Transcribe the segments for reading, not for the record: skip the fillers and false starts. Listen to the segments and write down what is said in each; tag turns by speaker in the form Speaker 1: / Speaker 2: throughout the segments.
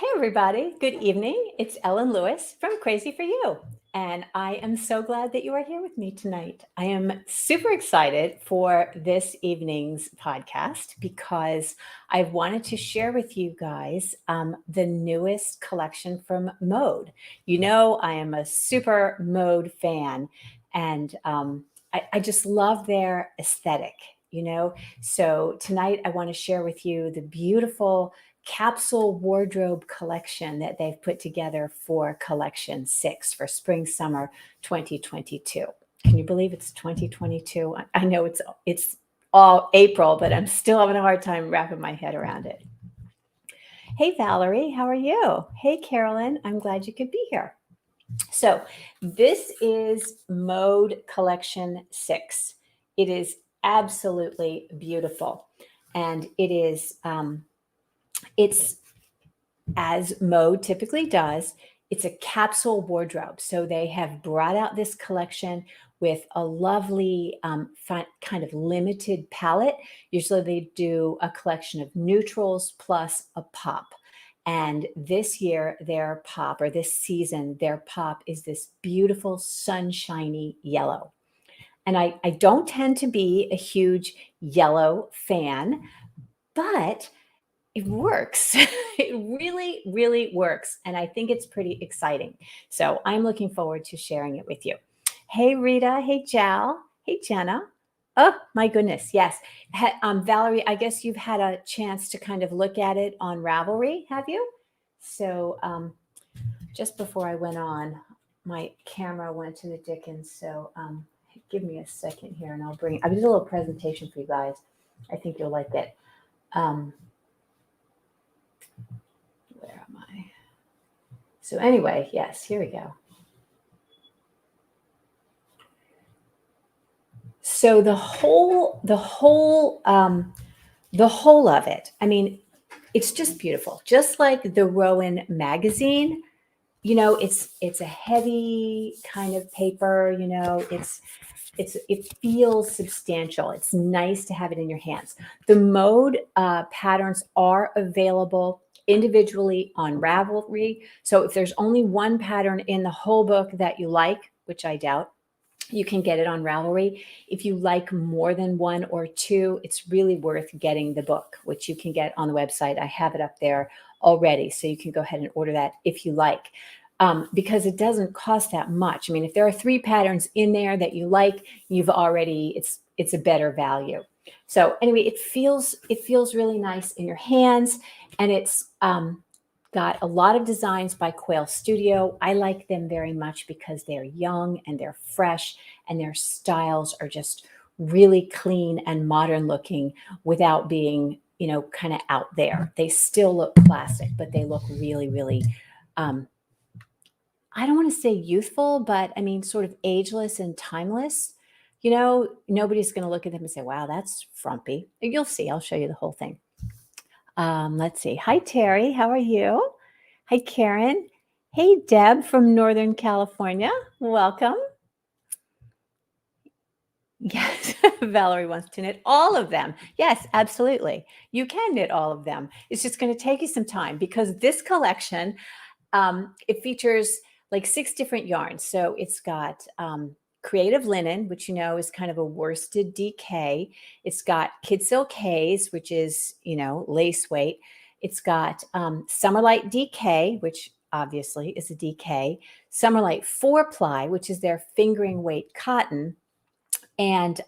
Speaker 1: Hey, everybody. Good evening. It's Ellen Lewis from Crazy for You. And I am so glad that you are here with me tonight. I am super excited for this evening's podcast because I wanted to share with you guys the newest collection from Mode. You know, I am a super Mode fan, and I just love their aesthetic, you know. So tonight I want to share with you the beautiful capsule wardrobe collection that they've put together for collection 6 for spring summer 2022. Can you believe it's 2022? I know it's all April, but I'm still having a hard time wrapping my head around it. Hey Valerie, how are you? Hey Carolyn, I'm glad you could be here. So this is Mode Collection 6. It is absolutely beautiful, and it's as Mode typically does, it's a capsule wardrobe. So they have brought out this collection with a lovely kind of limited palette. Usually they do a collection of neutrals plus a pop. And this year, their pop, or this season, their pop is this beautiful sunshiny yellow. And I don't tend to be a huge yellow fan, but it works. It really, really works. And I think it's pretty exciting. So I'm looking forward to sharing it with you. Hey, Rita. Hey, Jal. Hey, Jenna. Oh, my goodness. Yes. Valerie, I guess you've had a chance to kind of look at it on Ravelry, have you? So just before I went on, my camera went to the Dickens. So give me a second here and I did a little presentation for you guys. I think you'll like it. Where am I? So anyway, yes, here we go. So the whole of it, I mean, it's just beautiful. Just like the Rowan magazine, you know, it's a heavy kind of paper, you know, it feels substantial. It's nice to have it in your hands. The Mode patterns are available individually on Ravelry. So if there's only one pattern in the whole book that you like, which I doubt, you can get it on Ravelry. If you like more than one or two, it's really worth getting the book, which you can get on the website. I have it up there already, so you can go ahead and order that if you like. Because it doesn't cost that much. I mean, if there are 3 patterns in there that you like, it's a better value. So anyway, it feels really nice in your hands, and it's got a lot of designs by Quail Studio. I like them very much because they're young and they're fresh, and their styles are just really clean and modern looking without being, you know, kind of out there. They still look classic, but they look really, really I don't want to say youthful, but I mean, sort of ageless and timeless. You know, nobody's going to look at them and say, wow, that's frumpy. You'll see. I'll show you the whole thing. Let's see. Hi, Terry. How are you? Hi, Karen. Hey, Deb from Northern California. Welcome. Yes, Valerie wants to knit all of them. Yes, absolutely. You can knit all of them. It's just going to take you some time because this collection, it features like 6 different yarns. So it's got creative linen, which you know is kind of a worsted DK. It's got kid silk haze, which is, you know, lace weight. It's got Summerlight DK, which obviously is a DK. Summerlight 4-ply, which is their fingering weight cotton. And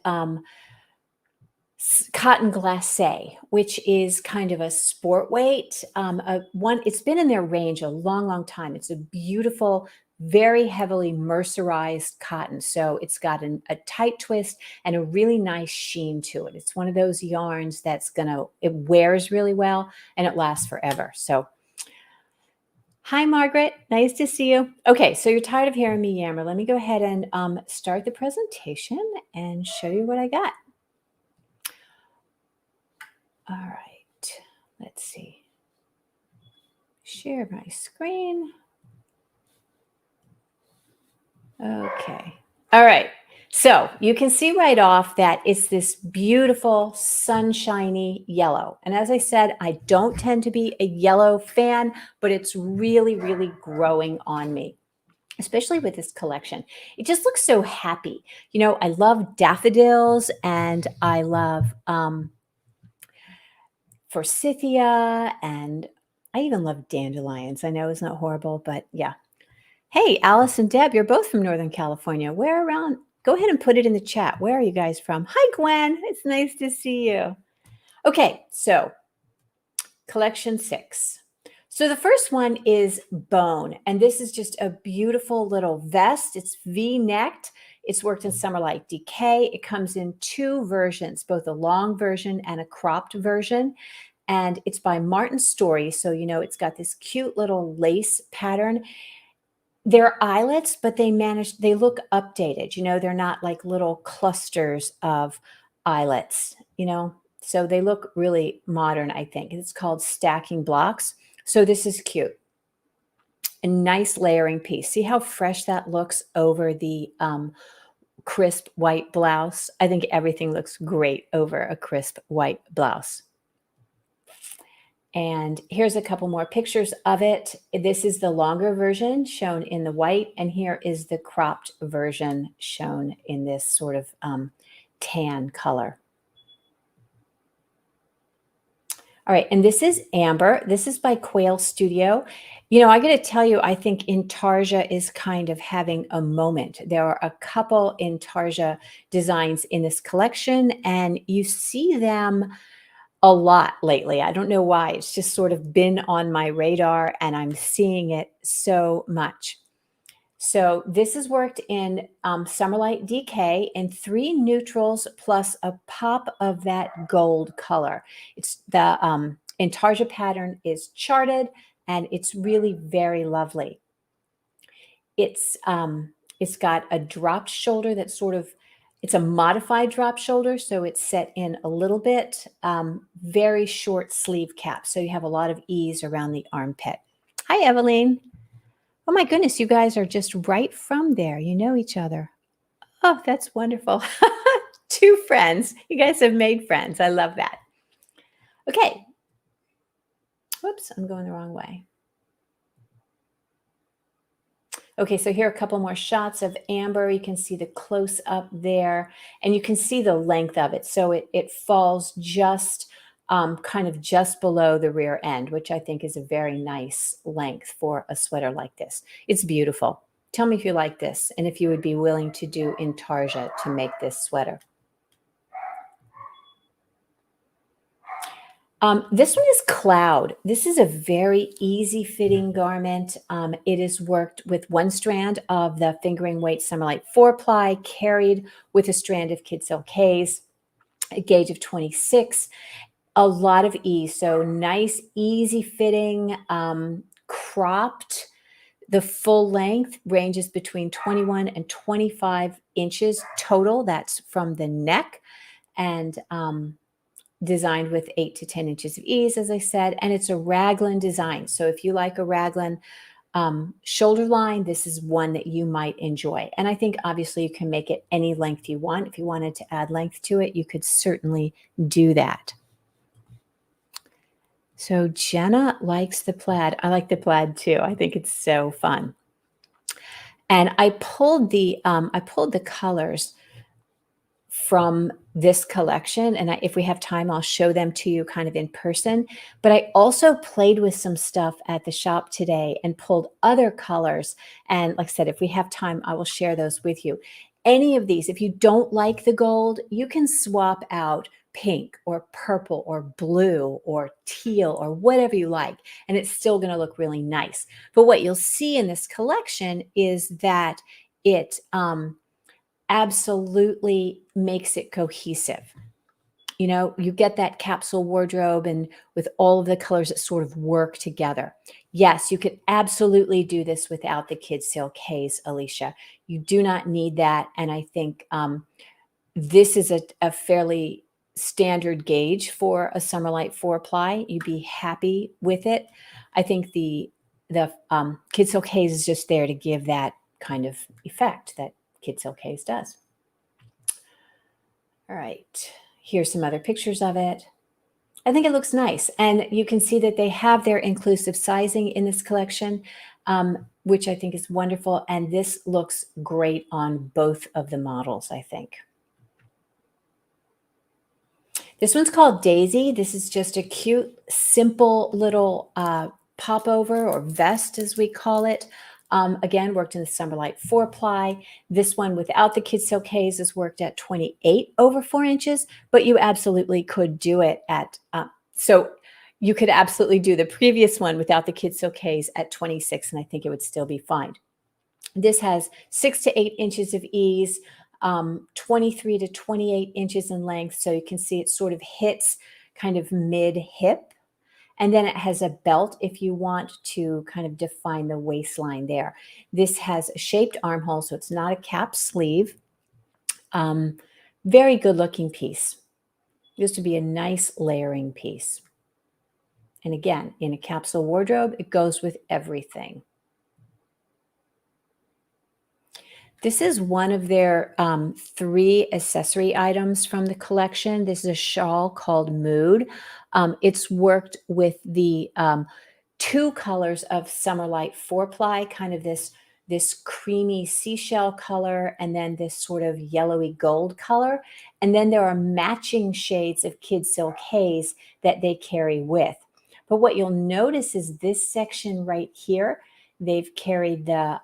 Speaker 1: cotton glacé, which is kind of a sport weight. It's been in their range a long, long time. It's a beautiful, very heavily mercerized cotton. So it's got a tight twist and a really nice sheen to it. It's one of those yarns it wears really well and it lasts forever. So hi, Margaret. Nice to see you. Okay, so you're tired of hearing me yammer. Let me go ahead and start the presentation and show you what I got. All right, let's see. Share my screen. Okay. All right. So you can see right off that it's this beautiful sunshiny yellow. And as I said, I don't tend to be a yellow fan, but it's really, really growing on me, especially with this collection. It just looks so happy. You know, I love daffodils and I love forsythia, and I even love dandelions. I know it's not horrible, but yeah. Hey, Alice and Deb, you're both from Northern California. Where around? Go ahead and put it in the chat. Where are you guys from? Hi, Gwen. It's nice to see you. Okay, so collection 6. So the first one is Bone, and this is just a beautiful little vest. It's V-necked. It's worked in Summerlight Decay. It comes in 2 versions, both a long version and a cropped version. And it's by Martin Storey. So, you know, it's got this cute little lace pattern. They're eyelets, but they look updated. You know, they're not like little clusters of eyelets, you know. So they look really modern, I think. It's called Stacking Blocks. So this is cute. A nice layering piece. See how fresh that looks over the crisp white blouse? I think everything looks great over a crisp white blouse. And here's a couple more pictures of it. This is the longer version shown in the white, and here is the cropped version shown in this sort of tan color. All right, and this is Amber. This is by Quail Studio. You know, I got to tell you, I think Intarsia is kind of having a moment. There are a couple Intarsia designs in this collection, and you see them a lot lately. I don't know why. It's just sort of been on my radar and I'm seeing it so much. So this is worked in Summerlight Decay in 3 neutrals plus a pop of that gold color. It's the Intarsia pattern is charted and it's really very lovely. It's got a dropped shoulder that's sort of, it's a modified drop shoulder, so it's set in a little bit, very short sleeve cap. So you have a lot of ease around the armpit. Hi, Eveline. Oh my goodness, you guys are just right from there. You know each other. Oh, that's wonderful. 2 friends. You guys have made friends. I love that. Okay. Whoops, I'm going the wrong way. Okay, so here are a couple more shots of Amber. You can see the close up there, and you can see the length of it. So it falls just kind of just below the rear end, which I think is a very nice length for a sweater like this. It's beautiful. Tell me if you like this and if you would be willing to do Intarsia to make this sweater. This one is Cloud. This is a very easy fitting garment. It is worked with 1 strand of the fingering weight Summerlight 4-ply, carried with a strand of Kid Silk Haze, a gauge of 26, a lot of ease. So nice, easy fitting, cropped. The full length ranges between 21 and 25 inches total. That's from the neck. And designed with 8 to 10 inches of ease, as I said, and it's a raglan design. So if you like a raglan shoulder line, this is one that you might enjoy. And I think obviously you can make it any length you want. If you wanted to add length to it, you could certainly do that. So Jenna likes the plaid. I like the plaid too. I think it's so fun. And I pulled the colors from this collection, and if we have time, I'll show them to you kind of in person. But I also played with some stuff at the shop today and pulled other colors. And like I said, if we have time, I will share those with you. Any of these, if you don't like the gold, you can swap out pink or purple or blue or teal or whatever you like, and it's still going to look really nice. But what you'll see in this collection is that it absolutely makes it cohesive. You know, you get that capsule wardrobe and with all of the colors that sort of work together. Yes, you could absolutely do this without the Kid Silk Haze, Alicia. You do not need that. And I think this is a fairly standard gauge for a Summerlight 4-ply. You'd be happy with it. I think the Kid Silk Haze is just there to give that kind of effect that Kid Silk Haze does. All right, here's some other pictures of it. I think it looks nice. And you can see that they have their inclusive sizing in this collection, which I think is wonderful. And this looks great on both of the models, I think. This one's called Daisy. This is just a cute, simple little popover or vest, as we call it. Again, worked in the Summerlight 4-ply. This one without the kid silk haze is worked at 28 over 4 inches, but you absolutely could do it at, so you could absolutely do the previous one without the kid silk haze at 26, and I think it would still be fine. This has 6 to 8 inches of ease, 23 to 28 inches in length. So you can see it sort of hits kind of mid hip. And then it has a belt if you want to kind of define the waistline there. This has a shaped armhole, so it's not a cap sleeve. Very good looking piece. This would be a nice layering piece. And again, in a capsule wardrobe, it goes with everything. This is one of their 3 accessory items from the collection. This is a shawl called Mood. It's worked with the 2 colors of Summerlight 4-ply, kind of this creamy seashell color, and then this sort of yellowy gold color. And then there are matching shades of kid silk haze that they carry with. But what you'll notice is this section right here, they've carried the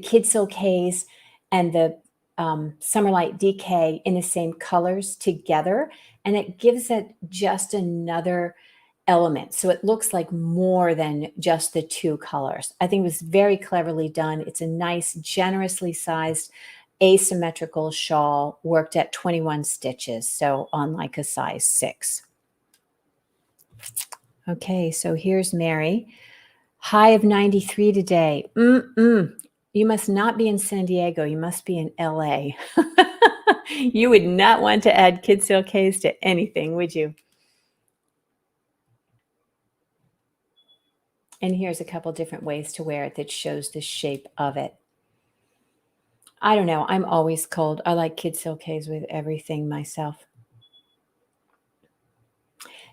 Speaker 1: kid silk haze and the Summerlight DK in the same colors together, and it gives it just another element. So it looks like more than just the 2 colors. I think it was very cleverly done. It's a nice, generously sized, asymmetrical shawl worked at 21 stitches, so on like a size 6. Okay, so here's Mary. High of 93 today. You must not be in San Diego. You must be in LA. You would not want to add kid silk haze to anything, would you? And here's a couple different ways to wear it that shows the shape of it. I don't know. I'm always cold. I like kid silk haze with everything myself.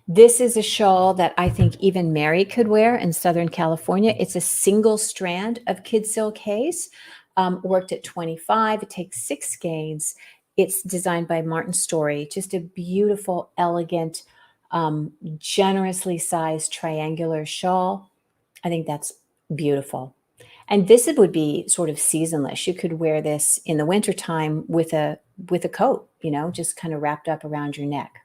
Speaker 1: This is a shawl that I think even Mary could wear in Southern California. It's a single strand of kid silk haze, worked at 25. It takes 6 skeins. It's designed by Martin Storey. Just a beautiful, elegant, generously sized triangular shawl. I think that's beautiful. And this would be sort of seasonless. You could wear this in the wintertime with a coat, you know, just kind of wrapped up around your neck.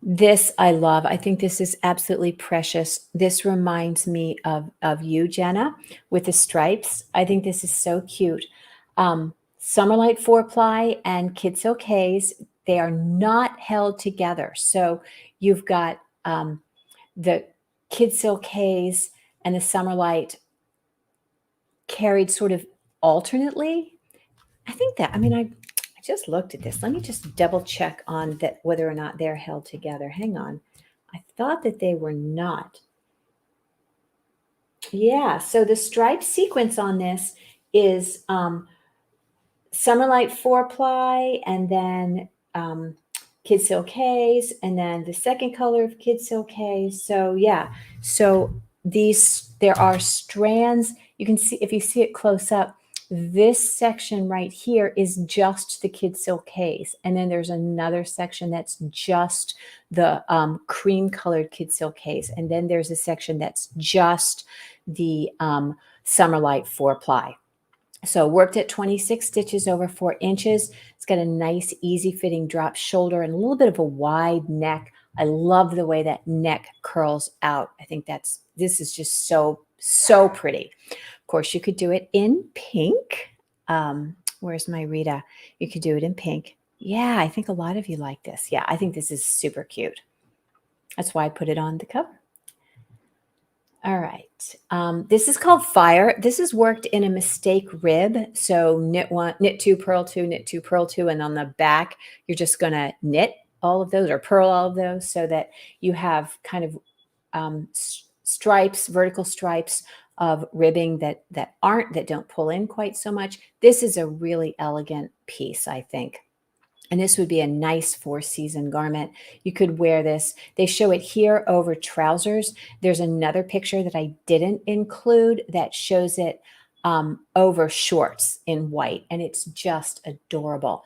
Speaker 1: This I love. I think this is absolutely precious. This reminds me of you, Jenna, with the stripes. I think this is so cute. Summerlight 4-ply and kid silk haze, they are not held together. So you've got the kid silk haze and the Summerlight carried sort of alternately. I think that, I mean, I just looked at this. Let me just double check on that whether or not they're held together. Hang on. I thought that they were not. Yeah, so the stripe sequence on this is Summerlight 4-ply and then kid silk haze and then the second color of kid silk haze. So yeah, so there are strands. You can see, if you see it close up, this section right here is just the kid silk haze. And then there's another section that's just the cream colored kid silk haze. And then there's a section that's just the Summerlight 4-ply. So worked at 26 stitches over 4 inches. It's got a nice, easy fitting drop shoulder and a little bit of a wide neck. I love the way that neck curls out. I think this is just so pretty. Of course, you could do it in pink. Where's my Rita? You could do it in pink. Yeah, I think a lot of you like this. Yeah, I think this is super cute. That's why I put it on the cover. All right. This is called Fire. This is worked in a mistake rib. So knit 1, knit 2, purl 2, knit 2, purl 2. And on the back, you're just going to knit all of those or purl all of those so that you have kind of stripes, vertical stripes of ribbing that don't pull in quite so much. This is a really elegant piece, I think. And this would be a nice 4-season garment. You could wear this. They show it here over trousers. There's another picture that I didn't include that shows it over shorts in white, and it's just adorable.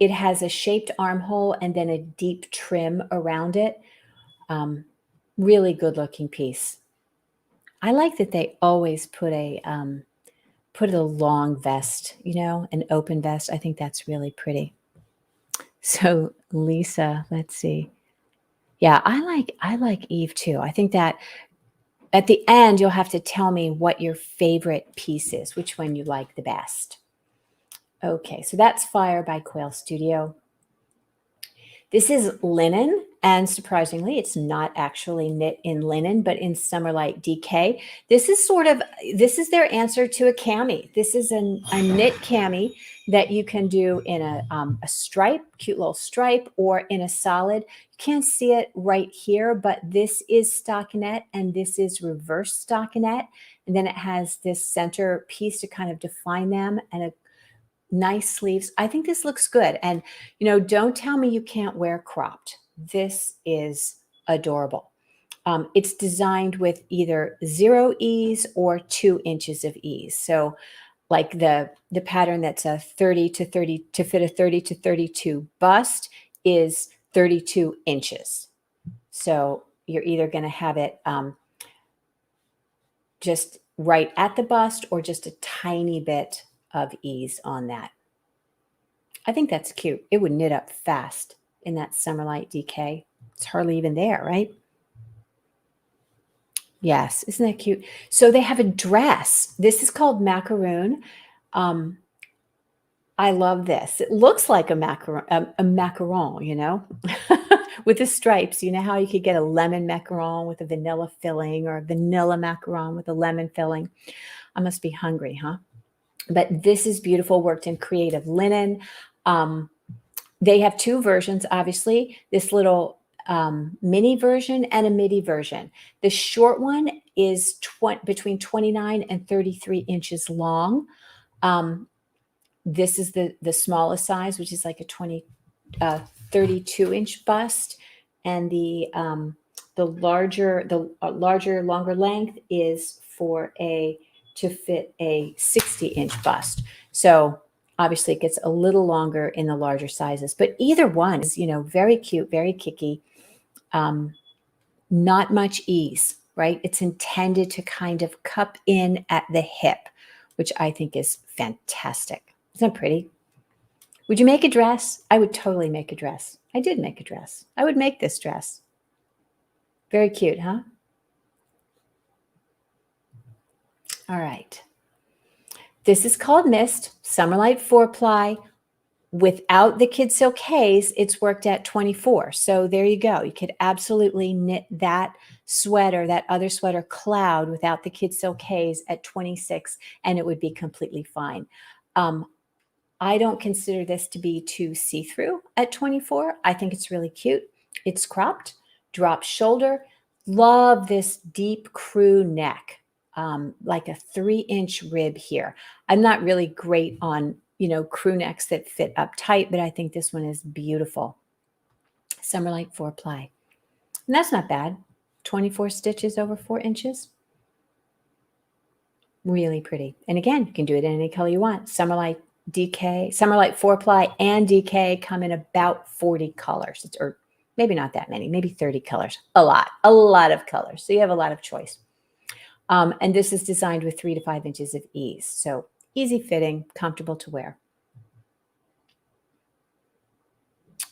Speaker 1: It has a shaped armhole and then a deep trim around it. Really good looking piece. I like that they always put a long vest, an open vest. I think that's really pretty. So Lisa, let's see. Yeah, I like Eve too. I think that at the end, you'll have to tell me what your favorite piece is, which one you like the best. Okay, so that's Fire by Quail Studio. This is linen, and surprisingly, it's not actually knit in linen, but in Summerlight DK. This is their answer to a cami. This is a knit cami that you can do in a stripe, cute little stripe, or in a solid. You can't see it right here, but this is stockinette, and this is reverse stockinette. And then it has this center piece to kind of define them, and a nice sleeves. I think this looks good. And, don't tell me you can't wear cropped. This is adorable. It's designed with either 0 ease or 2 inches of ease. So like the pattern that's a 30 to 30 to fit a 30 to 32 bust is 32 inches. So you're either going to have it just right at the bust or just a tiny bit of ease on that. I think that's cute. It would knit up fast in that Summerlight DK. It's hardly even there, right? Yes, isn't that cute? So they have a dress. This is called Macaron. I love this. It looks like a macaron, with the stripes. You know how you could get a lemon macaron with a vanilla filling, or a vanilla macaron with a lemon filling. I must be hungry, huh? But this is beautiful, worked in creative linen. They have 2 versions, obviously, this little mini version and a midi version. The short one is between 29 and 33 inches long. This is the smallest size, which is like a 32-inch bust. And the larger, longer length is to fit a 60-inch bust. So obviously it gets a little longer in the larger sizes, but either one is, very cute, very kicky. Not much ease, right? It's intended to kind of cup in at the hip, which I think is fantastic. Isn't that pretty? Would you make a dress? I would totally make a dress. I did make a dress. I would make this dress. Very cute, huh? All right. This is called Mist, Summerlight 4-ply. Without the Kid Silk Haze, it's worked at 24. So there you go. You could absolutely knit that sweater, that other sweater Cloud, without the Kid Silk Haze at 26, and it would be completely fine. I don't consider this to be too see-through at 24. I think it's really cute. It's cropped, drop shoulder. Love this deep crew neck, like a 3-inch rib here. I'm not really great on, crew necks that fit up tight, but I think this one is beautiful. Summerlight 4-ply. And that's not bad. 24 stitches over 4 inches. Really pretty. And again, you can do it in any color you want. Summerlight DK, Summerlight 4-ply and DK come in about 40 colors, or maybe not that many, maybe 30 colors. A lot of colors. So you have a lot of choice. And this is designed with 3 to 5 inches of ease. So easy fitting, comfortable to wear.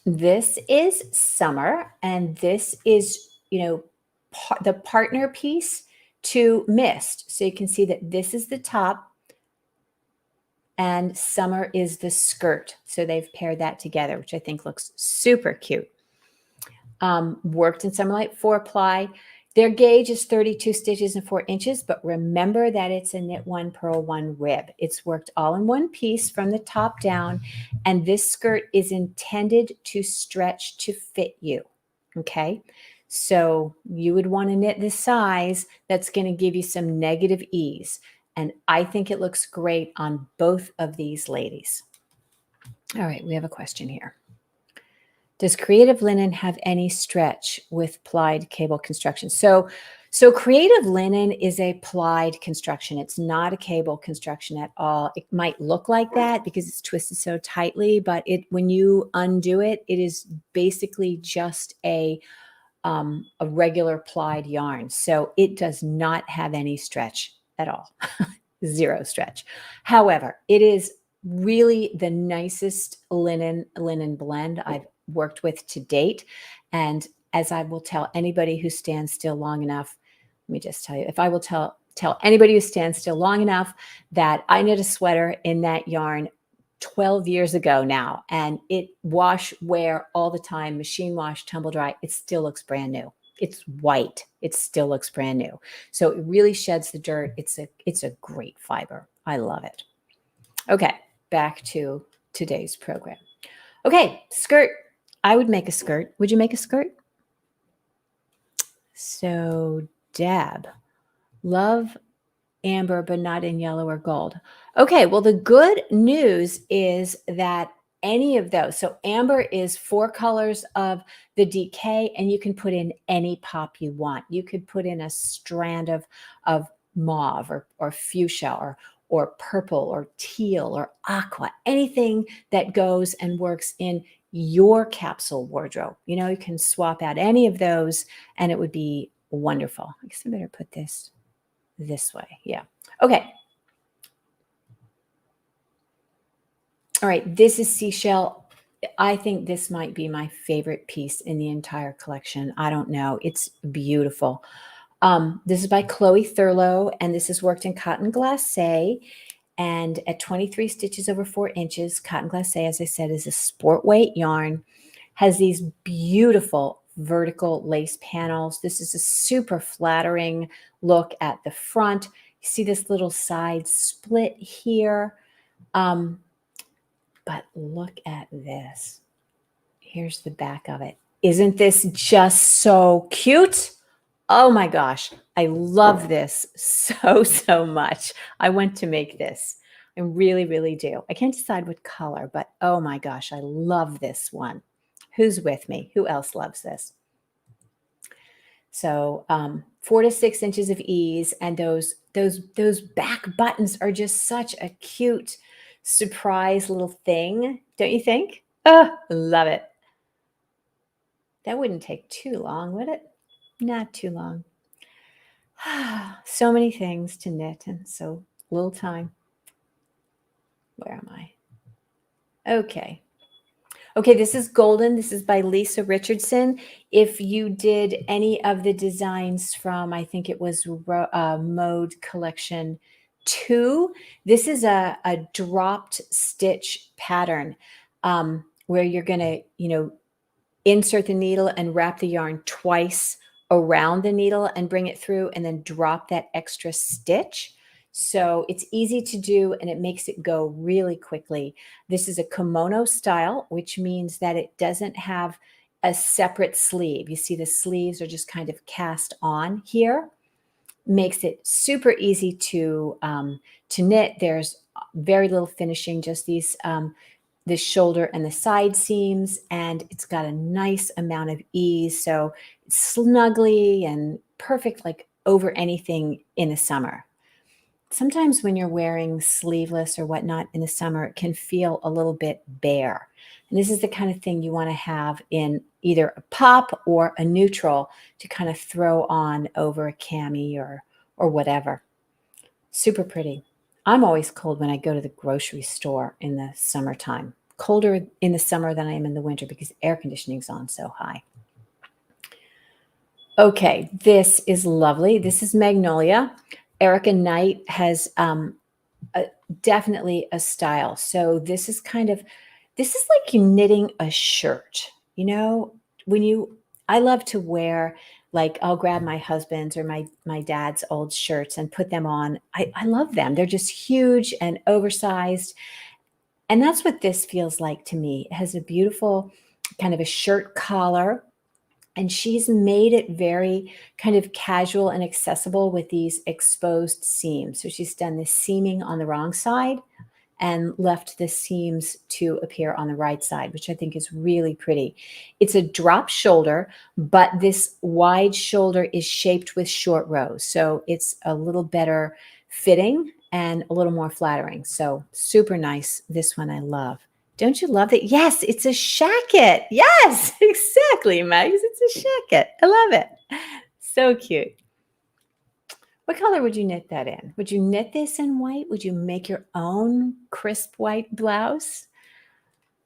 Speaker 1: This is Summer, and this is, the partner piece to Mist. So you can see that this is the top and Summer is the skirt. So they've paired that together, which I think looks super cute. Worked in Summerlight 4-ply. Their gauge is 32 stitches and 4 inches, but remember that it's a knit 1, purl 1 rib. It's worked all in one piece from the top down, and this skirt is intended to stretch to fit you. Okay. So you would want to knit this size that's going to give you some negative ease. And I think it looks great on both of these ladies. All right, we have a question here. Does creative linen have any stretch with plied cable construction? So creative linen is a plied construction. It's not a cable construction at all. It might look like that because it's twisted so tightly, but when you undo it, it is basically just a regular plied yarn. So it does not have any stretch at all. Zero stretch. However, it is really the nicest linen blend I've worked with to date. And as I will tell anybody who stands still long enough, let me just tell you, if I will tell anybody who stands still long enough that I knit a sweater in that yarn 12 years ago now, and it wash, wear all the time, machine wash, tumble dry, it still looks brand new. It's white. It still looks brand new. So it really sheds the dirt. It's a great fiber. I love it. Okay, back to today's program. Okay, skirt. I would make a skirt. Would you make a skirt? So Deb, love amber, but not in yellow or gold. Okay, well, the good news is that any of those, so amber is 4 colors of the DK, and you can put in any pop you want. You could put in a strand of mauve or fuchsia or purple or teal or aqua, anything that goes and works in your capsule wardrobe. You know, you can swap out any of those and it would be wonderful. I guess I better put this way. Yeah. Okay. All right. This is Seashell. I think this might be my favorite piece in the entire collection. I don't know. It's beautiful. This is by Chloe Thurlow, and this is worked in cotton glacé. And at 23 stitches over 4 inches, cotton glacé, as I said, is a sport weight yarn, has these beautiful vertical lace panels. This is a super flattering look at the front. You see this little side split here. But look at this. Here's the back of it. Isn't this just so cute? Oh my gosh, I love this so much. I want to make this. I really do. I can't decide what color, but oh my gosh, I love this one. Who's with me? Who else loves this? So 4 to 6 inches of ease, and those back buttons are just such a cute surprise little thing, don't you think? Oh, love it. That wouldn't take too long, would it? Not too long. So many things to knit and so little time. Where am I? Okay. Okay, this is Golden. This is by Lisa Richardson. If you did any of the designs from, I think it was Mode Collection 2, this is a dropped stitch pattern where you're going to, insert the needle and wrap the yarn twice around the needle and bring it through and then drop that extra stitch. So it's easy to do and it makes it go really quickly. This is a kimono style, which means that it doesn't have a separate sleeve. You see the sleeves are just kind of cast on here. Makes it super easy to knit. There's very little finishing, just these the shoulder and the side seams, and it's got a nice amount of ease. So it's snuggly and perfect, like over anything in the summer. Sometimes when you're wearing sleeveless or whatnot in the summer, it can feel a little bit bare. And this is the kind of thing you want to have in either a pop or a neutral to kind of throw on over a cami or whatever. Super pretty. I'm always cold when I go to the grocery store in the summertime. Colder in the summer than I am in the winter because air conditioning's on so high. Okay, this is lovely. This is Magnolia. Erika Knight has definitely a style. So this is like you knitting a shirt. I love to wear, like, I'll grab my husband's or my dad's old shirts and put them on. I love them. They're just huge and oversized. And that's what this feels like to me. It has a beautiful kind of a shirt collar. And she's made it very kind of casual and accessible with these exposed seams. So she's done this seaming on the wrong side and left the seams to appear on the right side, which I think is really pretty. It's a drop shoulder, but this wide shoulder is shaped with short rows. So it's a little better fitting and a little more flattering. So super nice. This one I love. Don't you love it? Yes, it's a shacket. Yes, exactly, Megs. It's a shacket. I love it. So cute. What color would you knit that in? Would you knit this in white? Would you make your own crisp white blouse?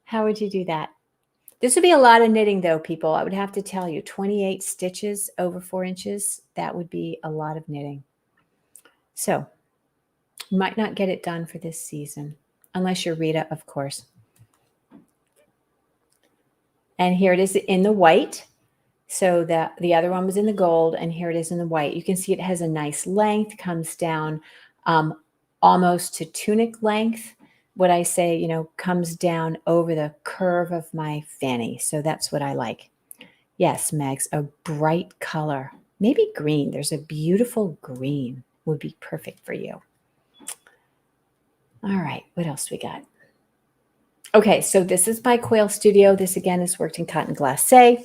Speaker 1: How would you do that? This would be a lot of knitting though, people. I would have to tell you, 28 stitches over 4 inches, that would be a lot of knitting. So you might not get it done for this season, unless you're Rita, of course. And here it is in the white. So the other one was in the gold, and here it is in the white. You can see it has a nice length, comes down almost to tunic length. What I say, you know, comes down over the curve of my fanny. So that's what I like. Yes, Megs, a bright color. Maybe green. There's a beautiful green would be perfect for you. All right, what else we got? Okay, so this is by Quail Studio. This again is worked in cotton glacé.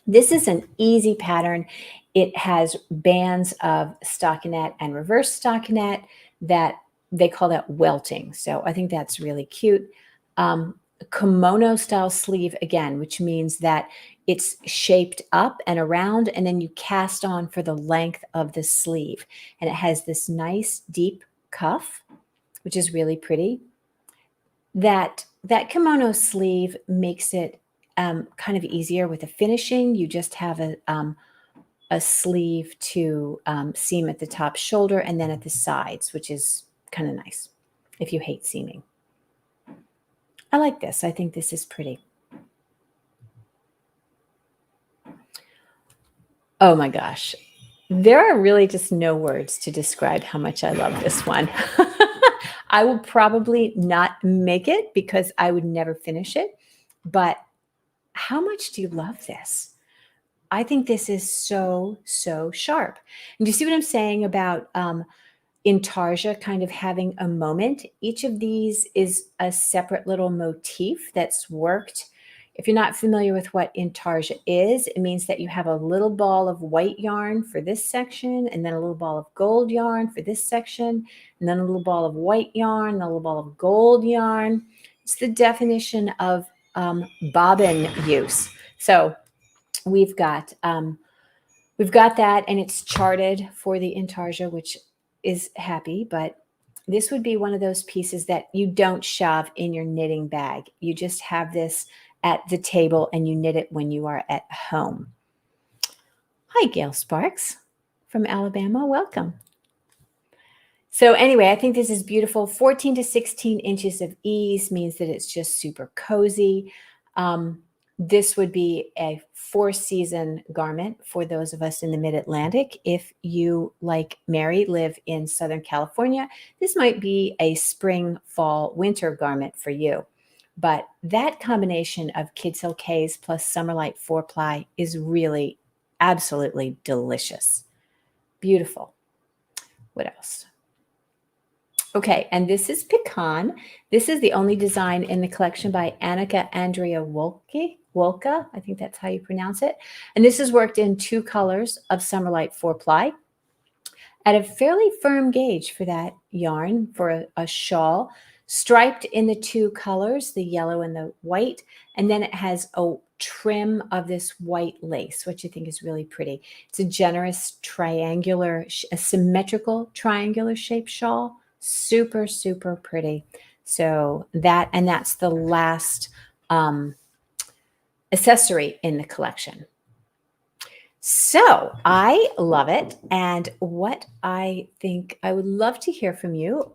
Speaker 1: This is an easy pattern. It has bands of stockinette and reverse stockinette that they call that welting. So I think that's really cute. Kimono style sleeve again, which means that it's shaped up and around, and then you cast on for the length of the sleeve. And it has this nice deep cuff, which is really pretty. That kimono sleeve makes it kind of easier with the finishing. You just have a sleeve to seam at the top shoulder and then at the sides, which is kind of nice if you hate seaming. I like this. I think this is pretty. Oh my gosh. There are really just no words to describe how much I love this one. I will probably not make it because I would never finish it. But how much do you love this? I think this is so, so sharp. And do you see what I'm saying about intarsia kind of having a moment? Each of these is a separate little motif that's worked. If you're not familiar with what intarsia is, it means that you have a little ball of white yarn for this section, and then a little ball of gold yarn for this section, and then a little ball of white yarn, and a little ball of gold yarn. It's the definition of bobbin use. So we've got that, and it's charted for the intarsia, which is happy, but this would be one of those pieces that you don't shove in your knitting bag. You just have this at the table and you knit it when you are at home. Hi, Gale Sparks from Alabama. Welcome. So anyway, I think this is beautiful. 14 to 16 inches of ease means that it's just super cozy. This would be a 4-season garment for those of us in the mid-Atlantic. If you, like Mary, live in Southern California, this might be a spring, fall, winter garment for you. But that combination of Kids Hill K's plus Summerlight 4-ply is really absolutely delicious. Beautiful. What else? Okay, and this is Pecan. This is the only design in the collection by Annika Andrea Wolke. I think that's how you pronounce it. And this is worked in 2 colors of Summerlight 4-ply at a fairly firm gauge for that yarn for a shawl, striped in the 2 colors, the yellow and the white. And then it has a trim of this white lace, which I think is really pretty. It's a generous triangular, a symmetrical triangular shaped shawl. Super, super pretty. So that's the last accessory in the collection. So I love it. And what I think, I would love to hear from you.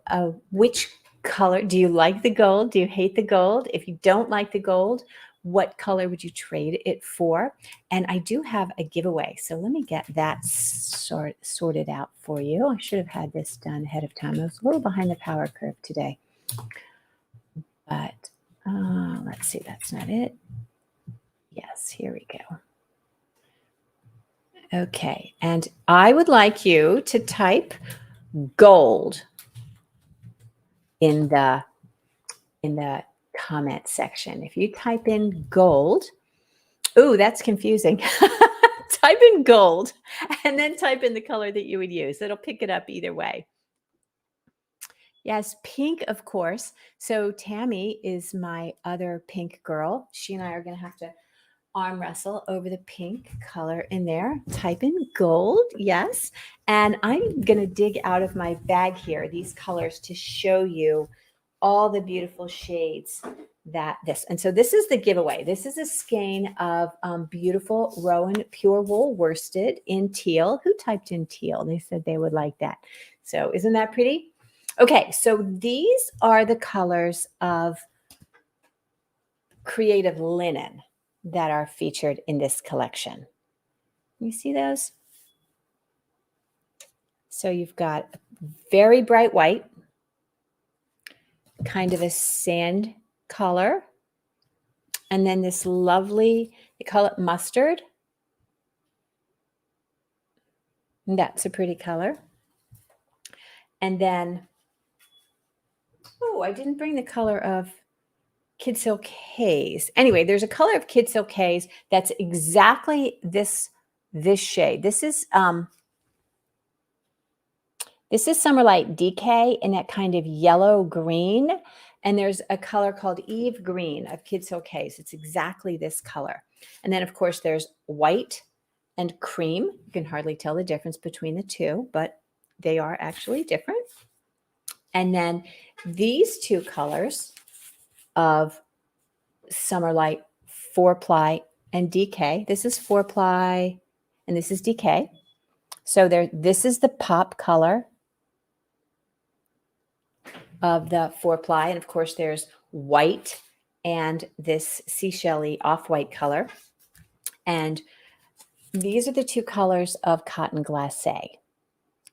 Speaker 1: Which color, do you like the gold? Do you hate the gold? If you don't like the gold, what color would you trade it for? And I do have a giveaway. So let me get that sorted out for you. I should have had this done ahead of time. I was a little behind the power curve today. But let's see, that's not it. Yes, here we go. Okay, and I would like you to type gold in the comment section. If you type in gold, ooh, that's confusing. Type in gold and then type in the color that you would use. It'll pick it up either way. Yes, pink, of course. So Tammy is my other pink girl. She and I are going to have to arm wrestle over the pink color in there. Type in gold, yes. And I'm going to dig out of my bag here these colors to show you all the beautiful shades that this. And so this is the giveaway. This is a skein of beautiful Rowan pure wool worsted in teal. Who typed in teal? They said they would like that. So isn't that pretty? Okay, so these are the colors of creative linen that are featured in this collection. You see those? So you've got very bright white, kind of a sand color, and then this lovely, they call it mustard. And that's a pretty color. And then, oh, I didn't bring the color of Kid Silk Haze. Anyway, there's a color of Kid Silk Haze that's exactly this shade. This is Summer Light DK in that kind of yellow green. And there's a color called Eve Green of Kid Silk Haze. It's exactly this color. And then, of course, there's white and cream. You can hardly tell the difference between the two, but they are actually different. And then these two colors of Summer Light 4-ply and DK. This is 4-ply and this is DK. So this is the pop color of the 4-ply. And of course, there's white and this seashell-y off-white color. And these are the two colors of cotton glacé.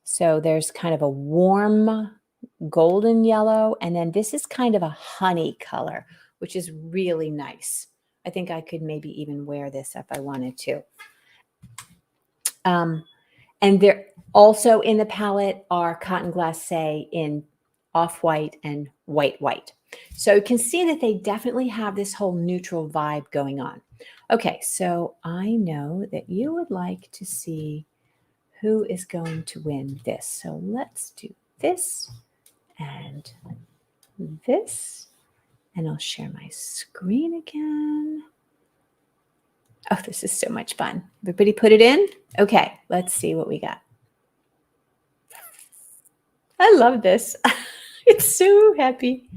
Speaker 1: So there's kind of a warm golden yellow, and then this is kind of a honey color, which is really nice. I think I could maybe even wear this if I wanted to. And there also in the palette are cotton glacé in off-white and white. So you can see that they definitely have this whole neutral vibe going on. Okay, so I know that you would like to see who is going to win this. So let's do this and this. And I'll share my screen again. Oh, this is so much fun. Everybody put it in? Okay, let's see what we got. I love this. It's so happy.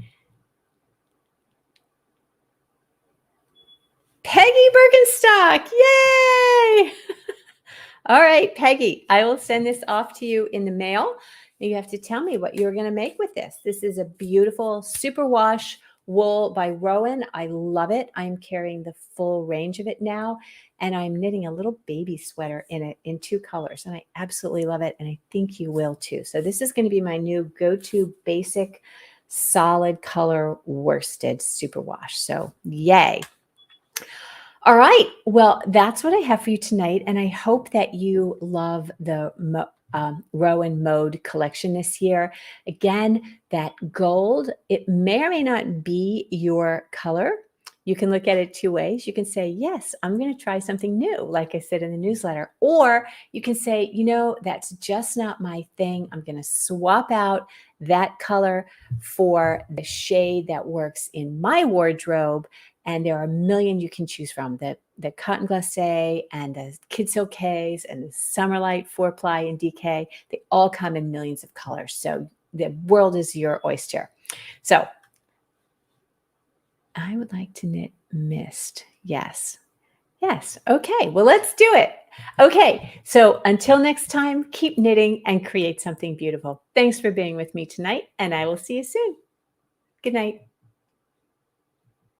Speaker 1: Peggy Birkenstock, yay! All right, Peggy, I will send this off to you in the mail. You have to tell me what you're going to make with this. This is a beautiful superwash wool by Rowan. I love it. I'm carrying the full range of it now, and I'm knitting a little baby sweater in it in 2 colors, and I absolutely love it, and I think you will too. So this is going to be my new go-to basic solid color worsted superwash. So yay. All right. Well, that's what I have for you tonight. And I hope that you love the Rowan Mode collection this year. Again, that gold, it may or may not be your color. You can look at it 2 ways. You can say, yes, I'm going to try something new, like I said in the newsletter. Or you can say, you know, that's just not my thing. I'm going to swap out that color for the shade that works in my wardrobe. And there are a million you can choose from. The cotton glacé and the Kid Silk Haze and the Summer Light 4-ply and DK, they all come in millions of colors. So the world is your oyster. So I would like to knit Mist. Yes. Yes. Okay. Well, let's do it. Okay. So until next time, keep knitting and create something beautiful. Thanks for being with me tonight, and I will see you soon. Good night.